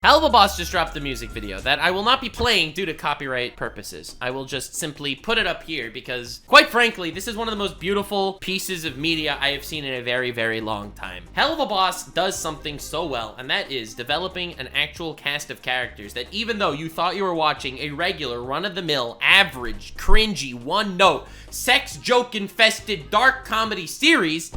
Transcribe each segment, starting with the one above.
Helluva Boss just dropped the music video that I will not be playing due to copyright purposes. I will just simply put it up here because, quite frankly, this is one of the most beautiful pieces of media I have seen in a very, very long time. Helluva Boss does something so well, and that is developing an actual cast of characters that even though you thought you were watching a regular, run-of-the-mill, average, cringy, one-note, sex joke-infested, dark comedy series,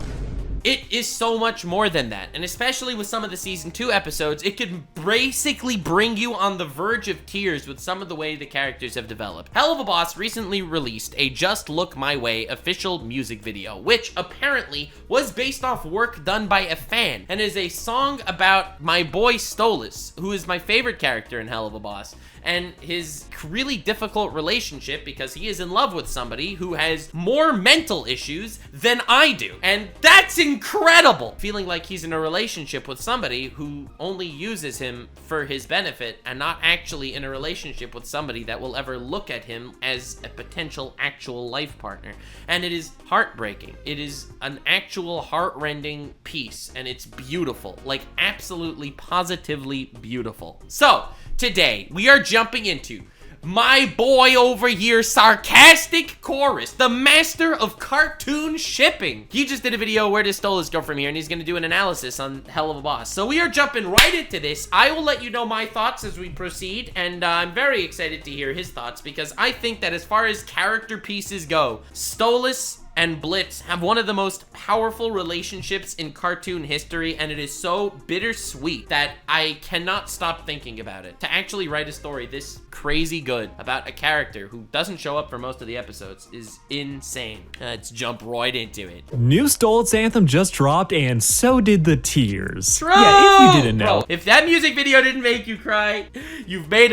it is so much more than that, and especially with some of the season 2 episodes, it can basically bring you on the verge of tears with some of the way the characters have developed. Helluva Boss recently released a Just Look My Way official music video, which apparently was based off work done by a fan, and is a song about my boy Stolas, who is my favorite character in Helluva Boss, and his really difficult relationship because he is in love with somebody who has more mental issues than I do. And that's incredible! Feeling like he's in a relationship with somebody who only uses him for his benefit and not actually in a relationship with somebody that will ever look at him as a potential actual life partner. And it is heartbreaking. It is an actual heart-rending piece, and it's beautiful. Like, absolutely, positively beautiful. So, today, we are jumping into my boy over here, Sarcastic Chorus, the master of cartoon shipping. He just did a video, where does Stolas go from here? And he's gonna do an analysis on Helluva Boss. So we are jumping right into this. I will let you know my thoughts as we proceed, and I'm very excited to hear his thoughts because I think that as far as character pieces go, Stolas and Blitz have one of the most powerful relationships in cartoon history, and it is so bittersweet that I cannot stop thinking about it. To actually write a story this crazy good about a character who doesn't show up for most of the episodes is insane. Let's jump right into it. New Stolas anthem just dropped, and so did the tears. True! Yeah, if you didn't know. Bro, if that music video didn't make you cry, you've made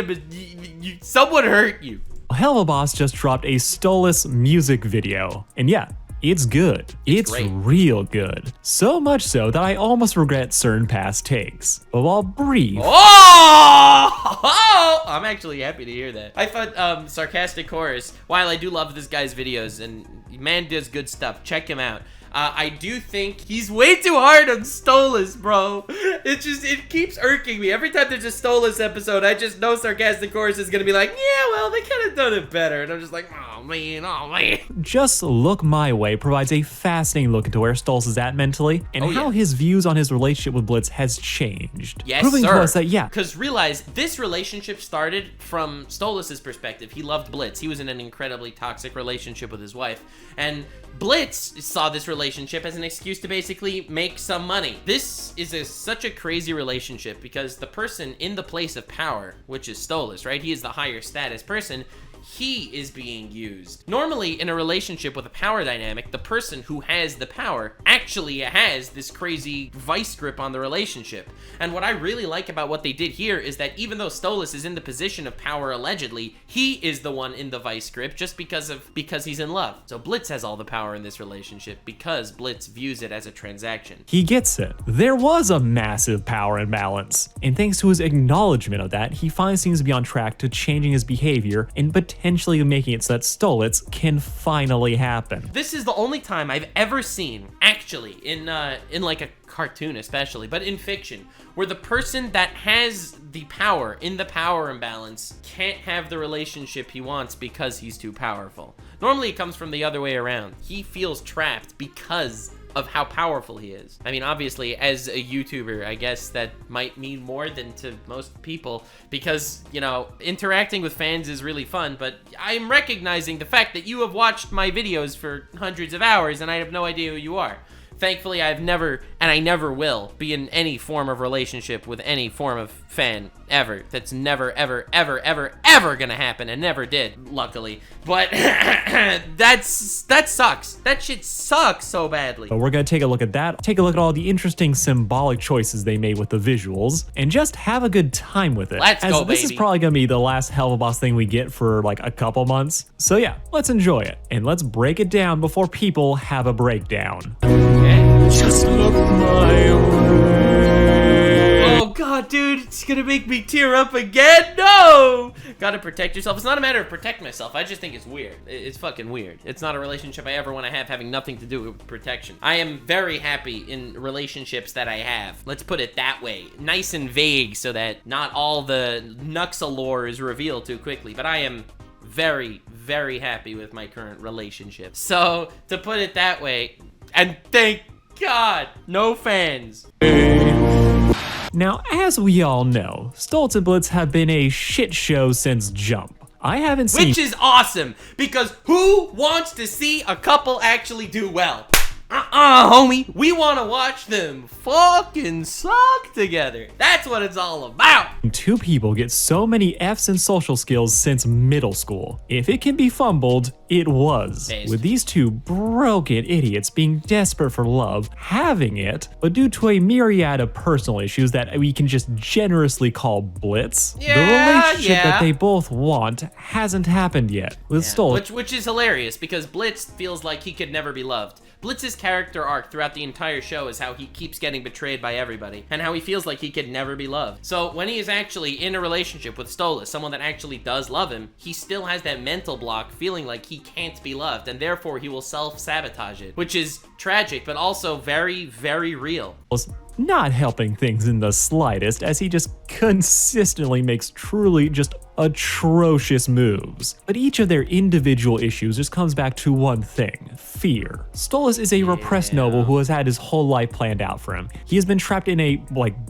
someone hurt you. Helluva Boss just dropped a Stolas music video, and yeah, it's good. It's great. Real good. So much so that I almost regret certain past takes. But while brief... Oh! I'm actually happy to hear that. I thought Sarcastic Chorus, while I do love this guy's videos, and man does good stuff, check him out. I do think he's way too hard on Stolas, bro. It keeps irking me. Every time there's a Stolas episode, I just know Sarcastic Chorus is gonna be like, yeah, well, they could have done it better. And I'm just like, oh man. Just Look My Way provides a fascinating look into where Stolas is at mentally, and how his views on his relationship with Blitz has changed. Yes, proving sir. to us that, yeah. Because realize, this relationship started from Stolas' perspective. He loved Blitz. He was in an incredibly toxic relationship with his wife. And Blitz saw this relationship as an excuse to basically make some money. This is such a crazy relationship because the person in the place of power, which is Stolas, right? He is the higher status person. He is being used. Normally, in a relationship with a power dynamic, the person who has the power actually has this crazy vice grip on the relationship. And what I really like about what they did here is that even though Stolas is in the position of power allegedly, he is the one in the vice grip just because he's in love. So Blitz has all the power in this relationship because Blitz views it as a transaction. He gets it. There was a massive power imbalance, and thanks to his acknowledgement of that, he finally seems to be on track to changing his behavior and potentially making it so that Stolas can finally happen. This is the only time I've ever seen, actually, in like a cartoon especially, but in fiction, where the person that has the power in the power imbalance can't have the relationship he wants because he's too powerful. Normally it comes from the other way around. He feels trapped because of how powerful he is. I mean, obviously, as a YouTuber, I guess that might mean more than to most people because, you know, interacting with fans is really fun, but I'm recognizing the fact that you have watched my videos for hundreds of hours and I have no idea who you are. Thankfully, I've never, and I never will, be in any form of relationship with any form of fan ever. That's never, ever, ever, ever, ever gonna happen, and never did, luckily. But that sucks. That shit sucks so badly. But we're gonna take a look at that, take a look at all the interesting symbolic choices they made with the visuals, and just have a good time with it. Let's go, baby. This is probably gonna be the last Helluva Boss thing we get for like a couple months. So yeah, let's enjoy it, and let's break it down before people have a breakdown. Okay. Just look my way. Oh god, Oh, dude, it's gonna make me tear up again. No! Gotta protect yourself. It's not a matter of protect myself. I just think it's weird. It's fucking weird. It's not a relationship I ever want to have having nothing to do with protection. I am very happy in relationships that I have. Let's put it that way. Nice and vague so that not all the Nuxanor is revealed too quickly. But I am very, very happy with my current relationship. So, to put it that way, and thank God, no fans. Now, as we all know, Stolas and Blitzø have been a shit show since jump. I haven't seen— Which is awesome, because who wants to see a couple actually do well? Homie. We want to watch them fucking suck together. That's what it's all about. Two people get so many F's in social skills since middle school. If it can be fumbled, it was. Based. With these two broken idiots being desperate for love, having it, but due to a myriad of personal issues that we can just generously call Blitz, the relationship that they both want hasn't happened yet. With Stolas, which is hilarious, because Blitz feels like he could never be loved. Blitz's character arc throughout the entire show is how he keeps getting betrayed by everybody, and how he feels like he could never be loved. So when he is actually in a relationship with Stolas, someone that actually does love him, he still has that mental block feeling like he can't be loved, and therefore he will self-sabotage it, which is tragic, but also very, very real. Not helping things in the slightest, as he just consistently makes truly just atrocious moves. But each of their individual issues just comes back to one thing: fear. Stolas is a repressed noble who has had his whole life planned out for him. He has been trapped in a,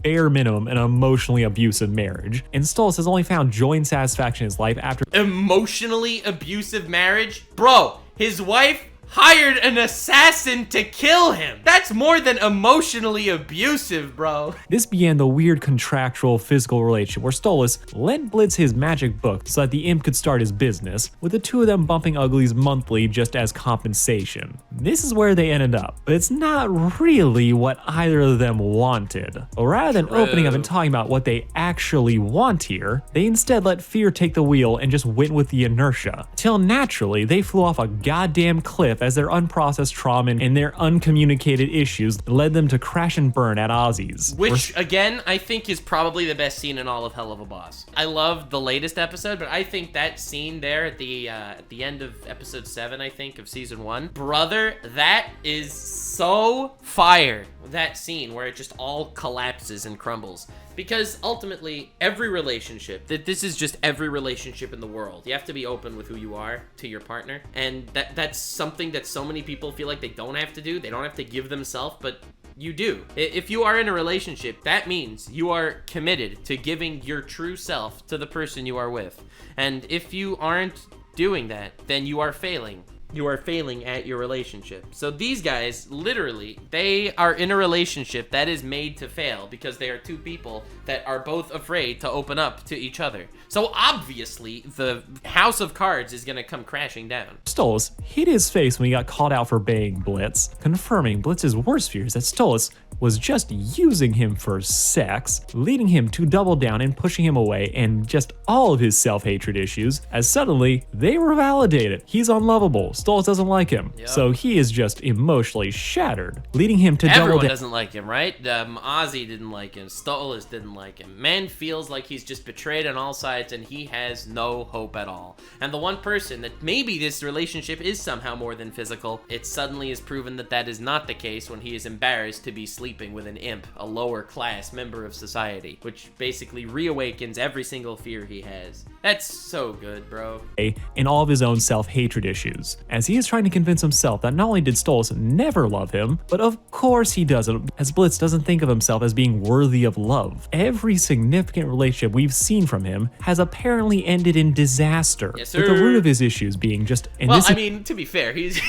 bare minimum, an emotionally abusive marriage, and Stolas has only found joy and satisfaction in his life after— Emotionally abusive marriage? Bro, his wife hired an assassin to kill him. That's more than emotionally abusive, bro. This began the weird contractual physical relationship where Stolas lent Blitz his magic book so that the imp could start his business, with the two of them bumping uglies monthly just as compensation. This is where they ended up, but it's not really what either of them wanted. But rather than opening up and talking about what they actually want here, they instead let fear take the wheel and just went with the inertia. Till naturally, they flew off a goddamn cliff as their unprocessed trauma and their uncommunicated issues led them to crash and burn at Ozzy's. Which, again, I think is probably the best scene in all of Helluva Boss. I love the latest episode, but I think that scene there at the end of episode 7, I think, of season 1, brother, that is so fire. That scene where it just all collapses and crumbles. Because ultimately, every relationship, this is just every relationship in the world. You have to be open with who you are to your partner. And that's something that so many people feel like they don't have to do. They don't have to give themselves, but you do. If you are in a relationship, that means you are committed to giving your true self to the person you are with. And if you aren't doing that, then you are failing. You are failing at your relationship. So these guys, literally, they are in a relationship that is made to fail because they are two people that are both afraid to open up to each other. So obviously, the house of cards is gonna come crashing down. Stolas hit his face when he got called out for baying Blitz, confirming Blitz's worst fears that Stolas was just using him for sex, leading him to double down and pushing him away, and just all of his self-hatred issues, as suddenly they were validated. He's unlovable. Stolas doesn't like him, so he is just emotionally shattered, leading him to double down. Everyone doesn't like him, right? Ozzy didn't like him. Stolas didn't like him. Man feels like he's just betrayed on all sides and he has no hope at all. And the one person that maybe this relationship is somehow more than physical, it suddenly is proven that that is not the case when he is embarrassed to be sleeping with an imp, a lower class member of society, which basically reawakens every single fear he has. That's so good, bro. In all of his own self-hatred issues, as he is trying to convince himself that not only did Stolas never love him, but of course he doesn't, as Blitz doesn't think of himself as being worthy of love. Every significant relationship we've seen from him has apparently ended in disaster, yes, with the root of his issues being just— well, I mean, to be fair, he's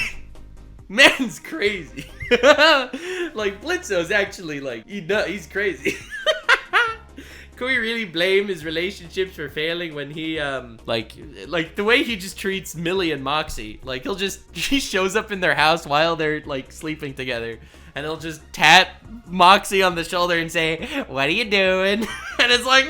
man's crazy. Like, Blitzø's actually, like, he's crazy. Can we really blame his relationships for failing when he, like the way he just treats Millie and Moxie? Like, he shows up in their house while they're, like, sleeping together, and he'll just tap Moxie on the shoulder and say, "What are you doing?" And it's like,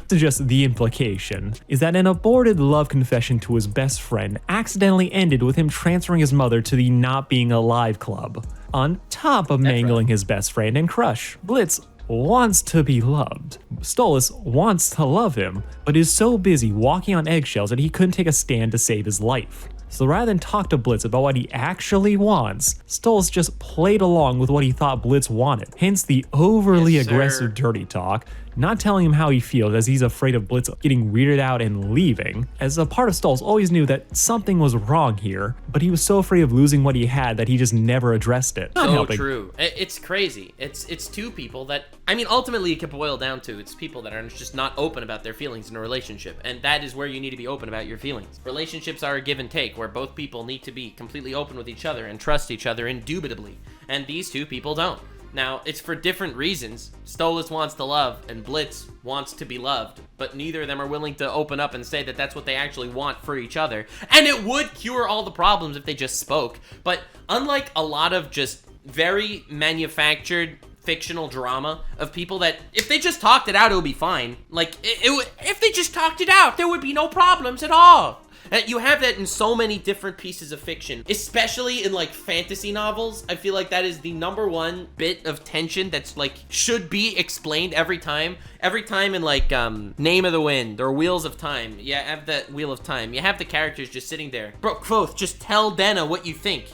just the implication is that an aborted love confession to his best friend accidentally ended with him transferring his mother to the Not Being Alive club, on top of mangling his best friend and crush. Blitz wants to be loved. Stolas wants to love him, but is so busy walking on eggshells that he couldn't take a stand to save his life. So rather than talk to Blitz about what he actually wants, Stolas just played along with what he thought Blitz wanted. Hence the overly aggressive dirty talk, not telling him how he feels as he's afraid of Blitz getting weirded out and leaving, as a part of Stolas always knew that something was wrong here, but he was so afraid of losing what he had that he just never addressed it. Not so helping. True. It's crazy. It's two people that, I mean, ultimately it can boil down to, it's people that are just not open about their feelings in a relationship, and that is where you need to be open about your feelings. Relationships are a give and take, where both people need to be completely open with each other and trust each other indubitably, and these two people don't. Now, it's for different reasons. Stolas wants to love, and Blitz wants to be loved, but neither of them are willing to open up and say that that's what they actually want for each other. And it would cure all the problems if they just spoke. But unlike a lot of just very manufactured fictional drama of people that, if they just talked it out, it would be fine. Like, if they just talked it out, there would be no problems at all. You have that in so many different pieces of fiction, especially in like fantasy novels. I feel like that is the #1 bit of tension that's like should be explained every time. Every time in like Name of the Wind or Wheels of Time, you have that Wheel of Time. You have the characters just sitting there. Bro, Quoth, just tell Denna what you think,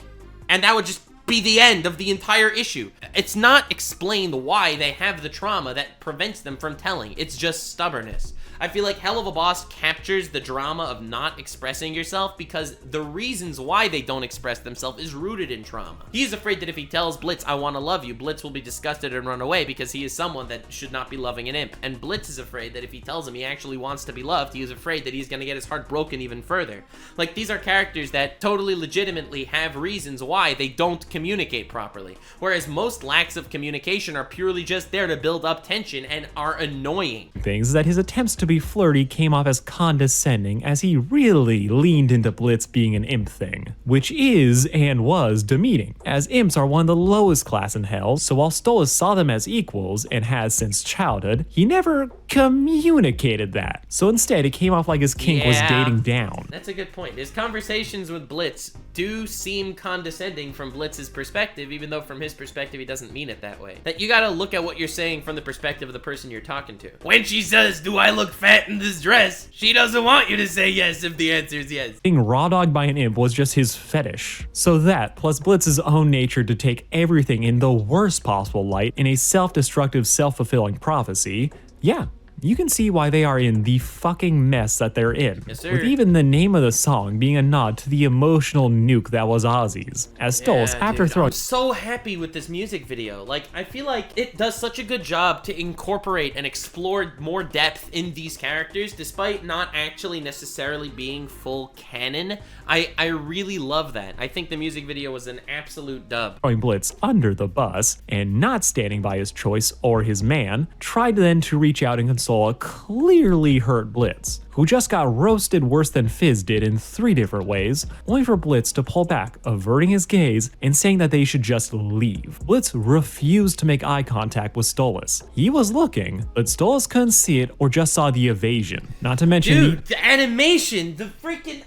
and that would just be the end of the entire issue. It's not explained why they have the trauma that prevents them from telling. It's just stubbornness. I feel like Helluva Boss captures the drama of not expressing yourself because the reasons why they don't express themselves is rooted in trauma. He's afraid that if he tells Blitz, I want to love you, Blitz will be disgusted and run away because he is someone that should not be loving an imp. And Blitz is afraid that if he tells him he actually wants to be loved, he is afraid that he's going to get his heart broken even further. Like, these are characters that totally legitimately have reasons why they don't communicate properly. Whereas most lacks of communication are purely just there to build up tension and are annoying. Things is that his attempts to be flirty came off as condescending as he really leaned into Blitz being an imp thing, which is and was demeaning, as imps are one of the lowest class in hell, so while Stolas saw them as equals and has since childhood, he never communicated that. So instead, it came off like his kink was dating down. That's a good point. His conversations with Blitz do seem condescending from Blitz's perspective, even though from his perspective he doesn't mean it that way. That you gotta look at what you're saying from the perspective of the person you're talking to. When she says, do I look fat in this dress? She doesn't want you to say yes if the answer is yes. Being raw dogged by an imp was just his fetish. So that, plus Blitz's own nature to take everything in the worst possible light in a self-destructive, self-fulfilling prophecy, yeah, you can see why they are in the fucking mess that they're in. Yes, sir. With even the name of the song being a nod to the emotional nuke that was Ozzy's. As Stolas, after throwing— I'm so happy with this music video. Like, I feel like it does such a good job to incorporate and explore more depth in these characters, despite not actually necessarily being full canon. I really love that. I think the music video was an absolute dub. Throwing Blitz under the bus and not standing by his choice or his man, tried then to reach out and console a clearly hurt Blitz, who just got roasted worse than Fizz did in 3 different ways, only for Blitz to pull back, averting his gaze and saying that they should just leave. Blitz refused to make eye contact with Stolas. He was looking, but Stolas couldn't see it or just saw the evasion. Not to mention— Dude, the animation, the freaking—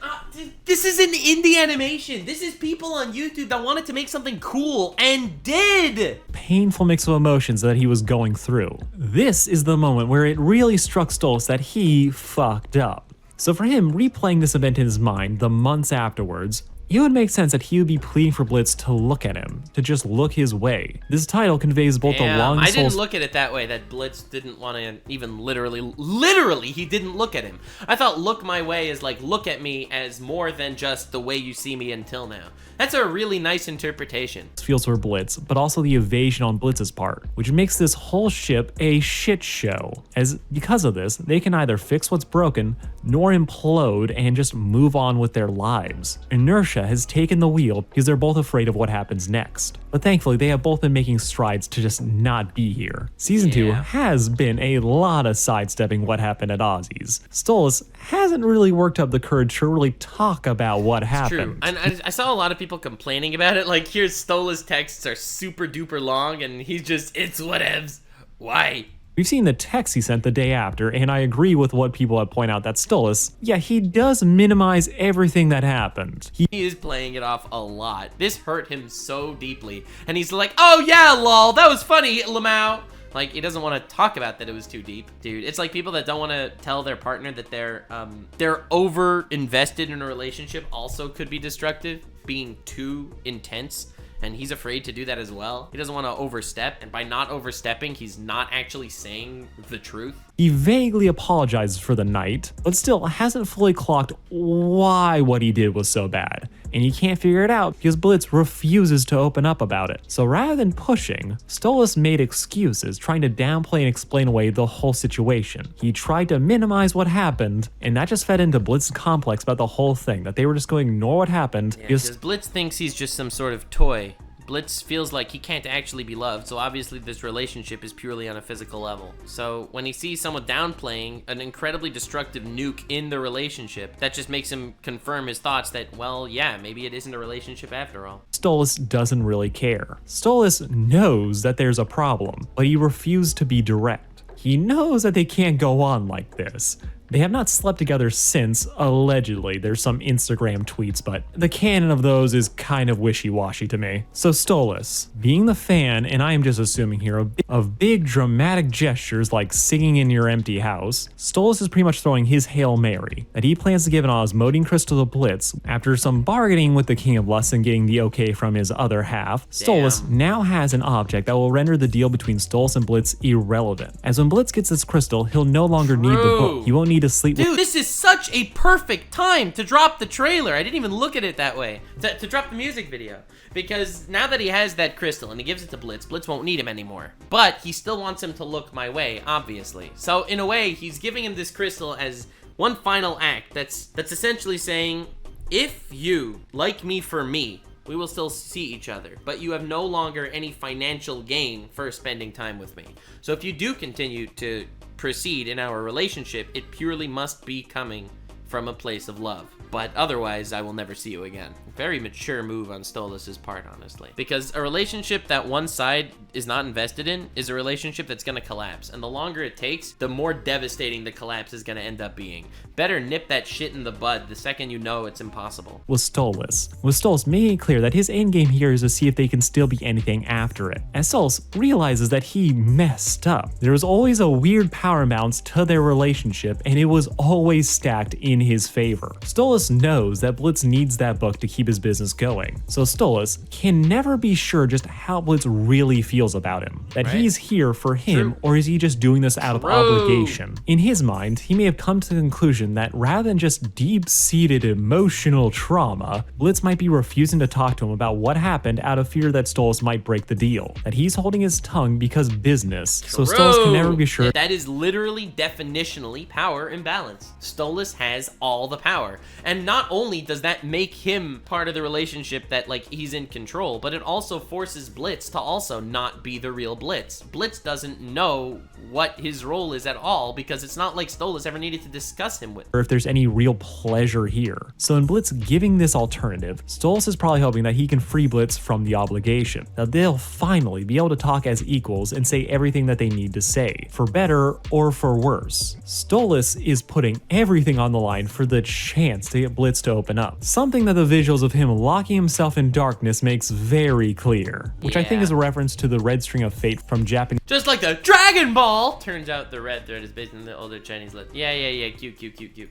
this is an indie animation. This is people on YouTube that wanted to make something cool and did. Painful mix of emotions that he was going through. This is the moment where it really struck Stolas that he fucked up. So for him, replaying this event in his mind the months afterwards, it would make sense that he would be pleading for Blitz to look at him, to just look his way. This title conveys both the long— I didn't look at it that way, that Blitz didn't want to even literally, he didn't look at him. I thought look my way is like look at me as more than just the way you see me until now. That's a really nice interpretation. Feels for Blitz, but also the evasion on Blitz's part, which makes this whole ship a shit show, as because of this, they can either fix what's broken, nor implode and just move on with their lives. Inertia has taken the wheel because they're both afraid of what happens next. But thankfully, they have both been making strides to just not be here. Season 2 has been a lot of sidestepping what happened at Ozzy's. Stolas hasn't really worked up the courage to really talk about what happened. True. And I saw a lot of people complaining about it. Like, here's Stolas' texts are super duper long, and he's just, it's whatevs. Why? We've seen the text he sent the day after, and I agree with what people have pointed out that Stolas, yeah, he does minimize everything that happened. He is playing it off a lot. This hurt him so deeply. And he's like, oh yeah, lol, that was funny, Lamau. Like, he doesn't want to talk about that it was too deep. Dude, it's like people that don't want to tell their partner that they're over invested in a relationship also could be destructive, being too intense. And he's afraid to do that as well. He doesn't want to overstep, and by not overstepping, he's not actually saying the truth. He vaguely apologizes for the night, but still hasn't fully clocked why what he did was so bad. And he can't figure it out because Blitz refuses to open up about it. So rather than pushing, Stolas made excuses, trying to downplay and explain away the whole situation. He tried to minimize what happened, and that just fed into Blitz's complex about the whole thing, that they were just going to ignore what happened. Yeah, because Blitz thinks he's just some sort of toy. Blitz feels like he can't actually be loved, so obviously this relationship is purely on a physical level. So when he sees someone downplaying an incredibly destructive nuke in the relationship, that just makes him confirm his thoughts that, well, yeah, maybe it isn't a relationship after all. Stolas doesn't really care. Stolas knows that there's a problem, but he refused to be direct. He knows that they can't go on like this. They have not slept together since, allegedly. There's some Instagram tweets, but the canon of those is kind of wishy-washy to me. So Stolas, being the fan, and I am just assuming here, of big dramatic gestures like singing in your empty house, Stolas is pretty much throwing his Hail Mary, that he plans to give an osmoting crystal to Blitz after some bargaining with the King of Lust and getting the okay from his other half. Stolas now has an object that will render the deal between Stolas and Blitz irrelevant. As when Blitz gets this crystal, he'll no longer need the book. He won't need to sleep with— Dude, this is such a perfect time to drop the trailer. I didn't even look at it that way. To drop the music video. Because now that he has that crystal and he gives it to Blitz, Blitz won't need him anymore. But he still wants him to look my way, obviously. So in a way, he's giving him this crystal as one final act that's essentially saying, if you like me for me, we will still see each other, but you have no longer any financial gain for spending time with me. So if you do continue to proceed in our relationship, it purely must be coming from a place of love. But otherwise, I will never see you again. Very mature move on Stolas' part, honestly. Because a relationship that one side is not invested in is a relationship that's gonna collapse. And the longer it takes, the more devastating the collapse is gonna end up being. Better nip that shit in the bud the second you know it's impossible. With Stolas making it clear that his endgame here is to see if they can still be anything after it. As Stolas realizes that he messed up. There was always a weird power imbalance to their relationship, and it was always stacked in his favor. Stolas knows that Blitz needs that book to keep his business going, so Stolas can never be sure just how Blitz really feels about him. That he's here for him, or is he just doing this out of obligation? In his mind, he may have come to the conclusion that rather than just deep-seated emotional trauma, Blitz might be refusing to talk to him about what happened out of fear that Stolas might break the deal. That he's holding his tongue because business, so Stolas can never be sure. That is literally definitionally power imbalance. Stolas has all the power. And not only does that make him part of the relationship that, like, he's in control, but it also forces Blitz to also not be the real Blitz. Blitz doesn't know what his role is at all because it's not like Stolas ever needed to discuss him with. Or if there's any real pleasure here. So in Blitz giving this alternative, Stolas is probably hoping that he can free Blitz from the obligation. That they'll finally be able to talk as equals and say everything that they need to say, for better or for worse. Stolas is putting everything on the line for the chance to get Blitz to open up. Something that the visuals of him locking himself in darkness makes very clear, which I think is a reference to the red string of fate from Japanese. Just like the Dragon Ball! Turns out the red thread is based on the older Chinese cute.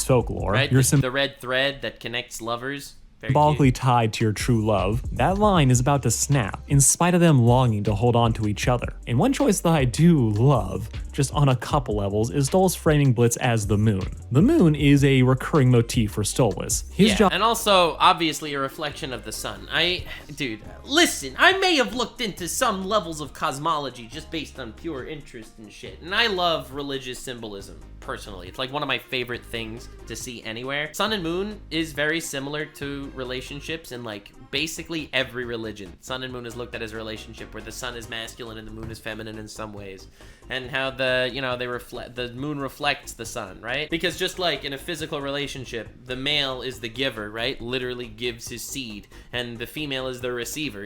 Folklore. Right? The red thread that connects lovers. Symbolically tied to your true love. That line is about to snap, in spite of them longing to hold on to each other. And one choice that I do love, just on a couple levels, is Stolas framing Blitz as the moon. The moon is a recurring motif for Stolas. His job— and also, obviously, a reflection of the sun. Dude, listen, I may have looked into some levels of cosmology just based on pure interest and shit, and I love religious symbolism, personally. It's like one of my favorite things to see anywhere. Sun and moon is very similar to relationships in, like, basically every religion. Sun and moon is looked at as a relationship where the sun is masculine and the moon is feminine in some ways. And how the moon reflects the sun, right? Because just like in a physical relationship, the male is the giver, right? Literally gives his seed. And the female is the receiver,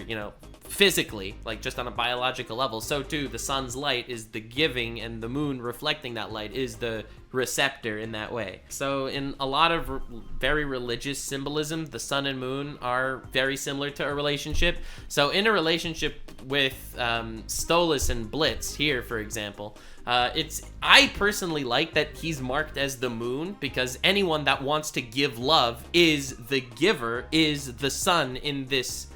physically, like just on a biological level, so too the sun's light is the giving, and the moon reflecting that light is the receptor in that way. So in a lot of very religious symbolism, the sun and moon are very similar to a relationship. So in a relationship with Stolas and Blitz here, for example, I personally like that he's marked as the moon, because anyone that wants to give love is the giver, is the sun in this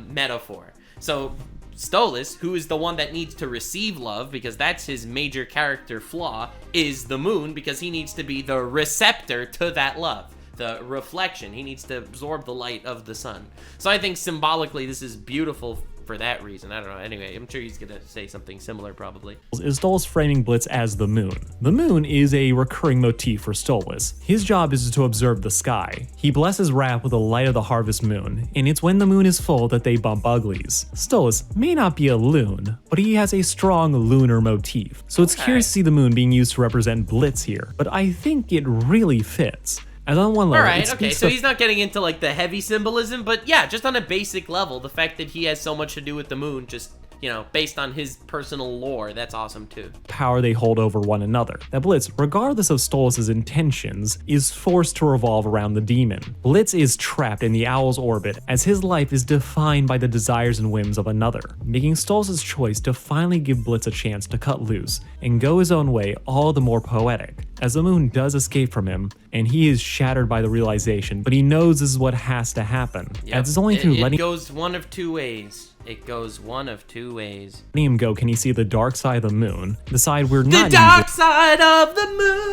metaphor. So Stolas, who is the one that needs to receive love, because that's his major character flaw, is the moon, because he needs to be the receptor to that love, the reflection. He needs to absorb the light of the sun. So I think symbolically this is beautiful for that reason. I don't know. Anyway, I'm sure he's gonna say something similar probably. Is Stolas framing Blitz as the moon? The moon is a recurring motif for Stolas. His job is to observe the sky. He blesses Rap with the light of the harvest moon, and it's when the moon is full that they bump uglies. Stolas may not be a loon, but he has a strong lunar motif, so it's curious to see the moon being used to represent Blitz here, but I think it really fits. As on one level, alright, okay, so he's not getting into like the heavy symbolism, but yeah, just on a basic level, the fact that he has so much to do with the moon, just, you know, based on his personal lore, that's awesome too. Power they hold over one another. That Blitz, regardless of Stolas' intentions, is forced to revolve around the demon. Blitz is trapped in the owl's orbit, as his life is defined by the desires and whims of another, making Stolas' choice to finally give Blitz a chance to cut loose and go his own way all the more poetic, as the moon does escape from him, and he is shattered by the realization, but he knows this is what has to happen. Yep. As it's only through letting it goes one of two ways. It goes one of two ways. Letting him go, can he see the dark side of the moon, the side we're not the dark side of the moon,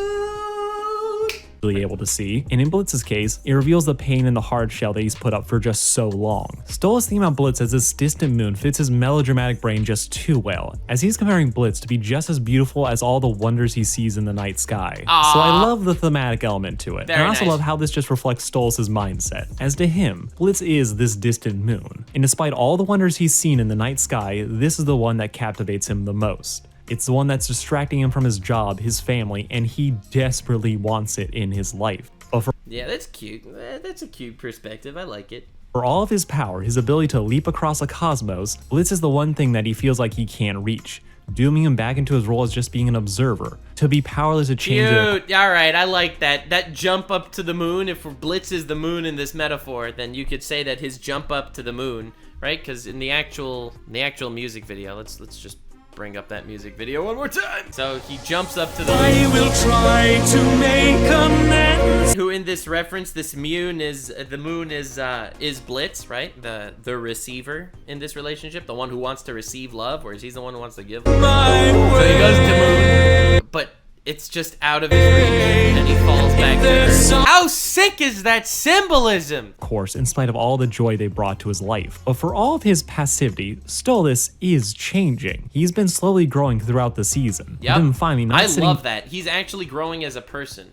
able to see, and in Blitz's case, it reveals the pain and the hard shell that he's put up for just so long. Stolas' theme about Blitz as this distant moon fits his melodramatic brain just too well, as he's comparing Blitz to be just as beautiful as all the wonders he sees in the night sky. Aww. So I love the thematic element to it. Very and I also nice. love how this just reflects Stolas' mindset, as to him, Blitz is this distant moon, and despite all the wonders he's seen in the night sky, this is the one that captivates him the most. It's the one that's distracting him from his job, his family, and he desperately wants it in his life. But for yeah, that's cute. That's a cute perspective. I like it. For all of his power, his ability to leap across a cosmos, Blitz is the one thing that he feels like he can't reach, dooming him back into his role as just being an observer, to be powerless to change it. Dude, alright, I like that. That jump up to the moon, if Blitz is the moon in this metaphor, then you could say that his jump up to the moon, right? Because in the actual music video, let's just bring up that music video one more time. So he jumps up to the moon. I will try to make amends. Who in this reference, this moon is Blitz, right? The receiver in this relationship, the one who wants to receive love, whereas he's the one who wants to give love. So he goes to moon, but it's just out of his reach, and he falls back to Earth. How sick is that symbolism? Of course, in spite of all the joy they brought to his life. But for all of his passivity, Stolas is changing. He's been slowly growing throughout the season. Yep. And then finally, not I sitting love that. He's actually growing as a person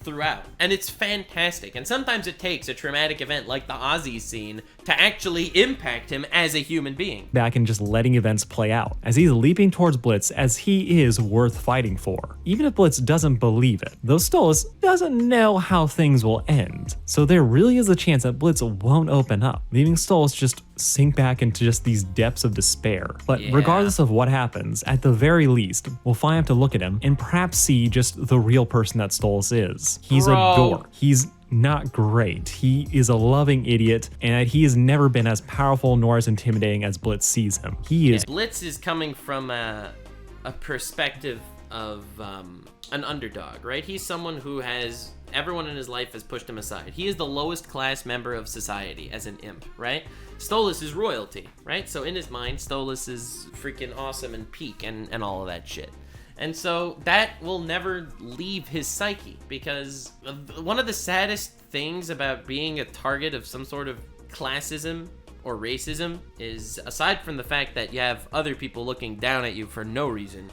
throughout. And it's fantastic. And sometimes it takes a traumatic event like the Ozzy scene to actually impact him as a human being. back and just letting events play out, as he's leaping towards Blitz as he is worth fighting for, even if Blitz doesn't believe it, though Stolas doesn't know how things will end. So there really is a chance that Blitz won't open up, leaving Stolas just sink back into just these depths of despair. But Yeah. regardless of what happens, at the very least, we'll finally have to look at him and perhaps see just the real person that Stolas is. He's a dork. He's not great. He is a loving idiot, and he has never been as powerful nor as intimidating as Blitz sees him. He is. Blitz is coming from a perspective of an underdog, right? He's someone who has, everyone in his life has pushed him aside. He is the lowest class member of society as an imp, right? Stolas is royalty, right? So in his mind, Stolas is freaking awesome and peak and all of that shit. And so that will never leave his psyche, because one of the saddest things about being a target of some sort of classism or racism is, aside from the fact that you have other people looking down at you for no reason,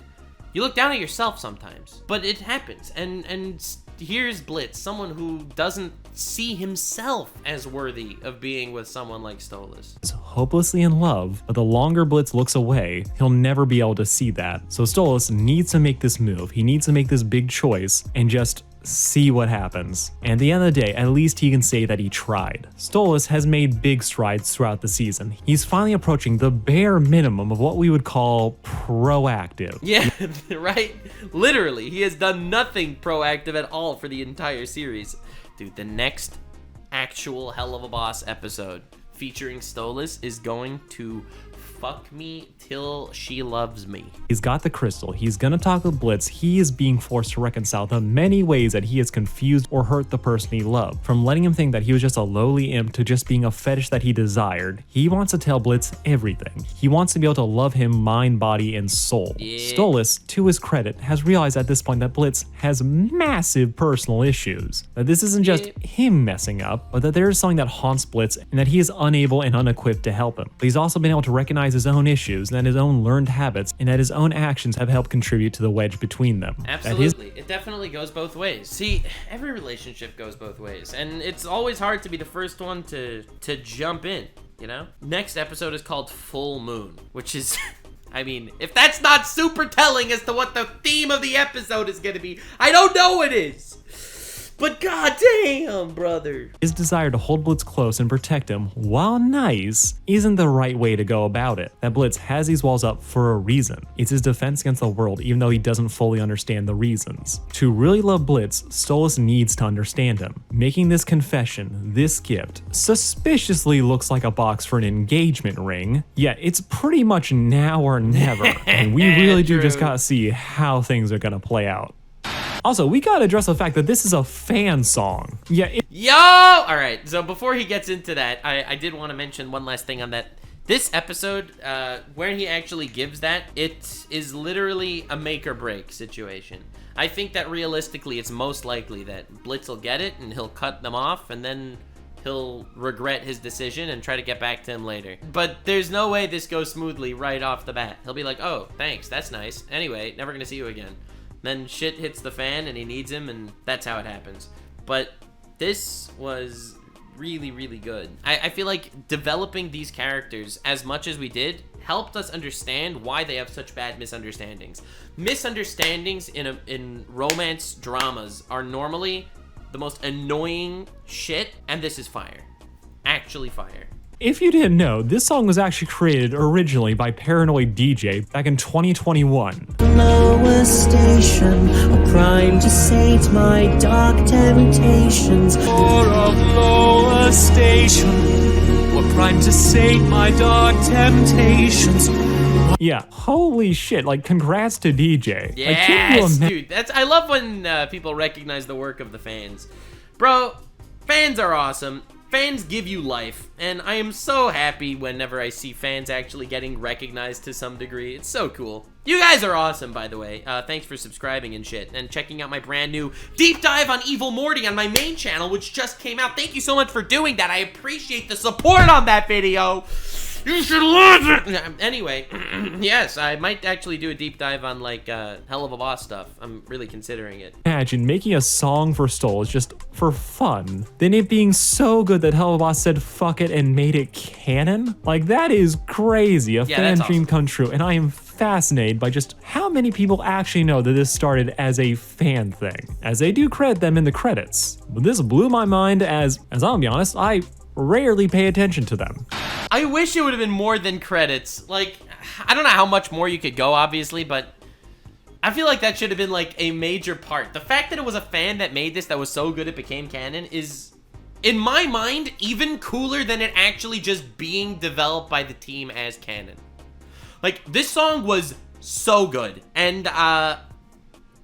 you look down at yourself sometimes. But it happens, and here's Blitz, someone who doesn't see himself as worthy of being with someone like Stolas. Is hopelessly in love, but the longer Blitz looks away, he'll never be able to see that. So Stolas needs to make this move. He needs to make this big choice and just see what happens. And at the end of the day, at least he can say that he tried. Stolas has made big strides throughout the season. He's finally approaching the bare minimum of what we would call proactive. Yeah, right? Literally, he has done nothing proactive at all for the entire series. Dude, the next actual Helluva Boss episode featuring Stolas is going to fuck me till she loves me. He's got the crystal. He's gonna talk with Blitz. He is being forced to reconcile the many ways that he has confused or hurt the person he loved. From letting him think that he was just a lowly imp to just being a fetish that he desired. He wants to tell Blitz everything. He wants to be able to love him mind, body, and soul. Yeah. Stolas, to his credit, has realized at this point that Blitz has massive personal issues. That this isn't just him messing up, but that there is something that haunts Blitz and that he is unable and unequipped to help him. But he's also been able to recognize his own issues and that his own learned habits and that his own actions have helped contribute to the wedge between them. Absolutely. It definitely goes both ways. See, every relationship goes both ways, and it's always hard to be the first one to jump in, you know? Next episode is called Full Moon, which is I mean, if that's not super telling as to what the theme of the episode is going to be, I don't know what is. But goddamn, brother. His desire to hold Blitz close and protect him, while nice, isn't the right way to go about it. That Blitz has these walls up for a reason. It's his defense against the world, even though he doesn't fully understand the reasons. To really love Blitz, Stolas needs to understand him. Making this confession, this gift, suspiciously looks like a box for an engagement ring. Yeah, it's pretty much now or never, and we really do just gotta see how things are gonna play out. Also, we gotta address the fact that this is a fan song. Yeah, Yo! Alright, so before he gets into that, I did want to mention one last thing on that. This episode, where he actually gives that, it is literally a make or break situation. I think that realistically, it's most likely that Blitz will get it and he'll cut them off and then he'll regret his decision and try to get back to him later. But there's no way this goes smoothly right off the bat. He'll be like, oh, thanks, that's nice. Anyway, never gonna see you again. Then shit hits the fan and he needs him, and that's how it happens. But this was really, really good. I feel like developing these characters as much as we did helped us understand why they have such bad misunderstandings. Misunderstandings in romance dramas are normally the most annoying shit, and this is fire. Actually fire. If you didn't know, this song was actually created originally by Paranoid DJ back in 2021. Lower station, a crime to sate my dark temptations. Or of lower station, or crime to sate my dark temptations. Yeah, holy shit, like congrats to DJ. Yes, dude, I love when people recognize the work of the fans. Bro, fans are awesome. Fans give you life, and I am so happy whenever I see fans actually getting recognized to some degree. It's so cool. You guys are awesome, by the way. Thanks for subscribing and shit, and checking out my brand new deep dive on Evil Morty on my main channel, which just came out. Thank you so much for doing that. I appreciate the support on that video. You should love it! Anyway, yes, I might actually do a deep dive on, like, Helluva Boss stuff. I'm really considering it. Imagine making a song for Stolas just for fun, then it being so good that Helluva Boss said fuck it and made it canon? Like, that is crazy. A fan dream come true, and I am fascinated by just how many people actually know that this started as a fan thing, as they do credit them in the credits. But this blew my mind as I'll be honest, I rarely pay attention to them. I wish it would have been more than credits. Like, I don't know how much more you could go, obviously, but I feel like that should have been, like, a major part. The fact that it was a fan that made this that was so good it became canon is, in my mind, even cooler than it actually just being developed by the team as canon. Like, this song was so good, and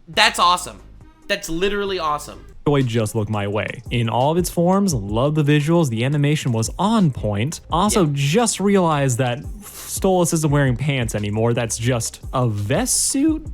that's awesome. That's literally awesome. Joy just looked my way. In all of its forms, love the visuals, the animation was on point. Also, just realized that Stolas isn't wearing pants anymore, that's just a vest suit?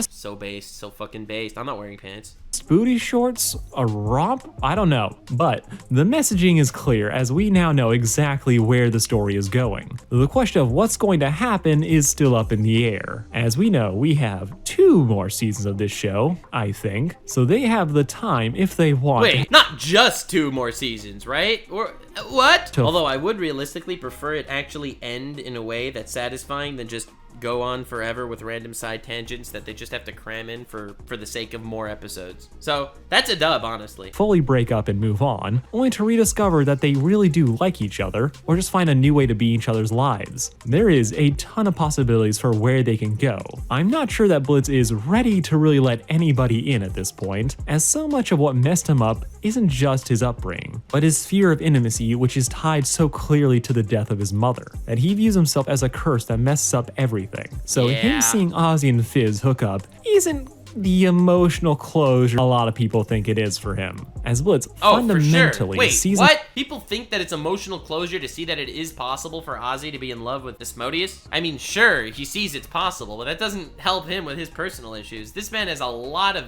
So based, so fucking based. I'm not wearing pants. Booty shorts? A romp? I don't know. But the messaging is clear as we now know exactly where the story is going. The question of what's going to happen is still up in the air. As we know, we have 2 more seasons of this show, I think. So they have the time if they want. Wait, not just 2 more seasons, right? Or what? Although I would realistically prefer it actually end in a way that's satisfying than just go on forever with random side tangents that they just have to cram in for the sake of more episodes. So that's a dub, honestly. Fully break up and move on, only to rediscover that they really do like each other, or just find a new way to be in each other's lives. There is a ton of possibilities for where they can go. I'm not sure that Blitz is ready to really let anybody in at this point, as so much of what messed him up isn't just his upbringing, but his fear of intimacy, which is tied so clearly to the death of his mother, that he views himself as a curse that messes up everything. So him seeing Ozzy and Fizz hook up isn't the emotional closure a lot of people think it is for him, as Blitz fundamentally Wait, sees what? People think that it's emotional closure to see that it is possible for Ozzy to be in love with Asmodeus? I mean, sure, he sees it's possible, but that doesn't help him with his personal issues. This man has a lot of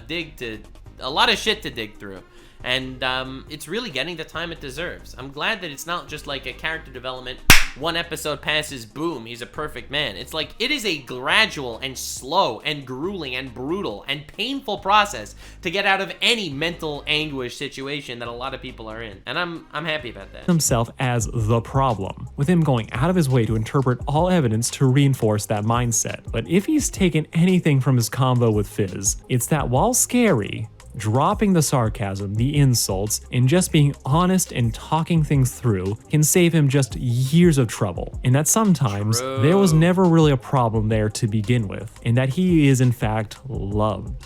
shit to dig through. And it's really getting the time it deserves. I'm glad that it's not just like a character development, one episode passes, boom, he's a perfect man. It's like, it is a gradual and slow and grueling and brutal and painful process to get out of any mental anguish situation that a lot of people are in. And I'm happy about that. Himself as the problem, with him going out of his way to interpret all evidence to reinforce that mindset. But if he's taken anything from his combo with Fizz, it's that while scary, dropping the sarcasm, the insults, and just being honest and talking things through can save him just years of trouble. And that sometimes there was never really a problem there to begin with, and that he is in fact loved.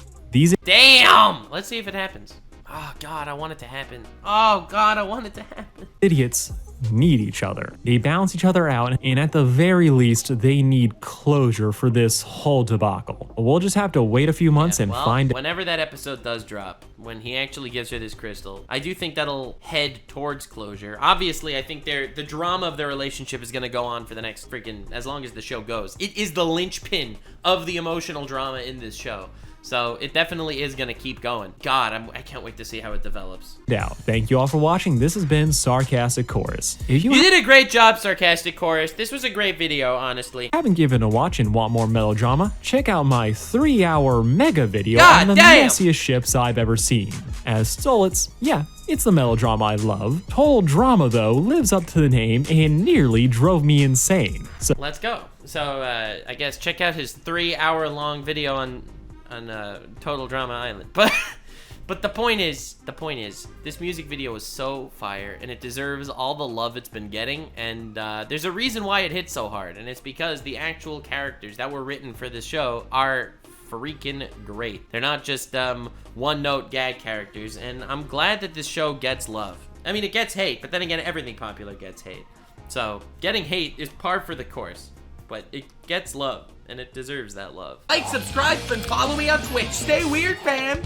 Damn! Let's see if it happens. Oh God, I want it to happen. Oh God, I want it to happen. Idiots need each other. They balance each other out, and at the very least, they need closure for this whole debacle. We'll just have to wait a few months and find out. Whenever that episode does drop, when he actually gives her this crystal, I do think that'll head towards closure. Obviously, I think the drama of their relationship is gonna go on for the next as long as the show goes. It is the linchpin of the emotional drama in this show. So it definitely is going to keep going. God, I can't wait to see how it develops. Now, thank you all for watching. This has been Sarcastic Chorus. If you did a great job, Sarcastic Chorus. This was a great video, honestly. Haven't given a watch and want more melodrama? Check out my 3-hour mega video on the messiest ships I've ever seen. As Stolitz, yeah, it's the melodrama I love. Total drama, though, lives up to the name and nearly drove me insane. So let's go. So, I guess check out his 3-hour-long video on Total Drama Island. But the point is, this music video is so fire, and it deserves all the love it's been getting, and there's a reason why it hit so hard, and it's because the actual characters that were written for this show are freaking great. They're not just one-note gag characters, and I'm glad that this show gets love. I mean, it gets hate, but then again, everything popular gets hate. So, getting hate is par for the course, but it gets love, and it deserves that love. Like, subscribe, and follow me on Twitch. Stay weird, fam!